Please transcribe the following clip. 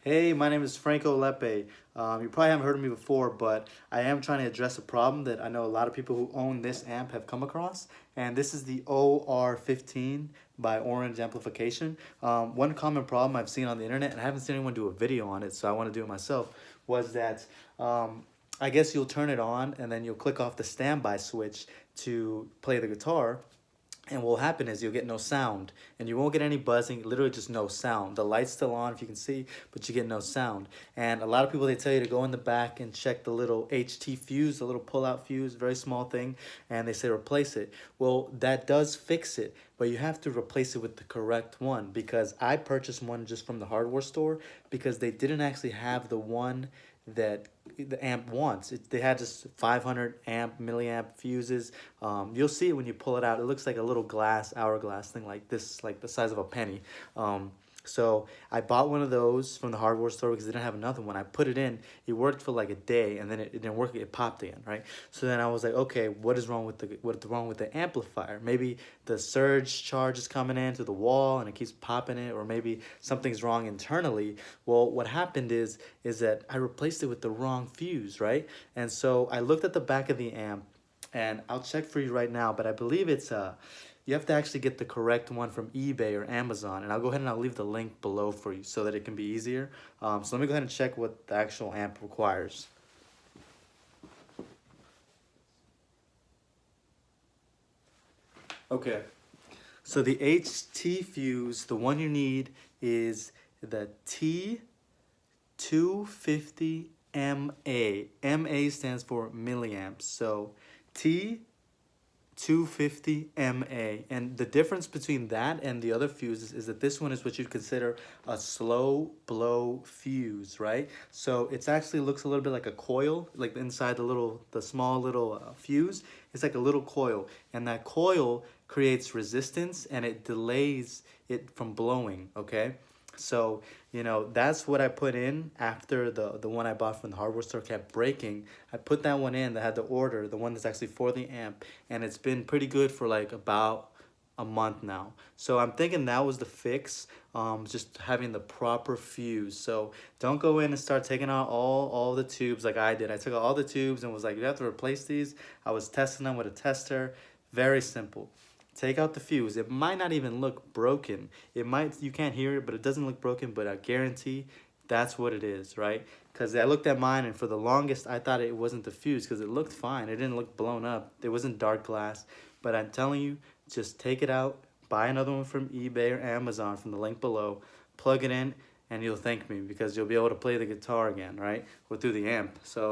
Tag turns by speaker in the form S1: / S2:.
S1: Hey, my name is Franco Lepe. You probably haven't heard of me before, but I am trying to address a problem that I know a lot of people who own this amp have come across. And this is the OR15 by Orange Amplification. One common problem I've seen on the internet, and I haven't seen anyone do a video on it, so I want to do it myself, was that I guess you'll turn it on and then you'll click off the standby switch to play the guitar. And what will happen is you'll get no sound and you won't get any buzzing, literally just no sound. The light's still on if you can see, but you get no sound. And a lot of people, they tell you to go in the back and check the little HT fuse, the little pull-out fuse, very small thing, and they say replace it. Well, that does fix it, but you have to replace it with the correct one, because I purchased one just from the hardware store because they didn't actually have the one that the amp wants. They had just 500 amp milliamp fuses. You'll see it when you pull it out. It looks like a little glass hourglass thing like this, like the size of a penny. So I bought one of those from the hardware store because they didn't have another one. I put it in, it worked for like a day, and then it didn't work, it popped again, right? So then I was like, okay, what's wrong with the amplifier? Maybe the surge charge is coming in to the wall and it keeps popping it, or maybe something's wrong internally. Well, what happened is that I replaced it with the wrong fuse, right? And so I looked at the back of the amp, and I'll check for you right now, but I believe it's you have to actually get the correct one from eBay or Amazon, and I'll go ahead and I'll leave the link below for you so that it can be easier. So let me go ahead and check what the actual amp requires. Okay, so the HT fuse, the one you need is the T250 MA. MA stands for milliamps, so T250 MA. And the difference between that and the other fuses is that this one is what you'd consider a slow blow fuse, right? So it's actually looks a little bit like a coil, like inside the small little fuse. It's like a little coil, and that coil creates resistance and it delays it from blowing, okay? So, that's what I put in after the one I bought from the hardware store kept breaking. I put that one in that had the order, the one that's actually for the amp, and it's been pretty good for like about a month now. So I'm thinking that was the fix, just having the proper fuse. So don't go in and start taking out all the tubes like I did. I took out all the tubes and was like, you have to replace these. I was testing them with a tester. Very simple. Take out the fuse. It might not even look broken. You can't hear it, but it doesn't look broken, but I guarantee that's what it is, right? Because I looked at mine, and for the longest, I thought it wasn't the fuse because it looked fine. It didn't look blown up. It wasn't dark glass. But I'm telling you, just take it out, buy another one from eBay or Amazon from the link below, plug it in, and you'll thank me because you'll be able to play the guitar again, right? Or through the amp. So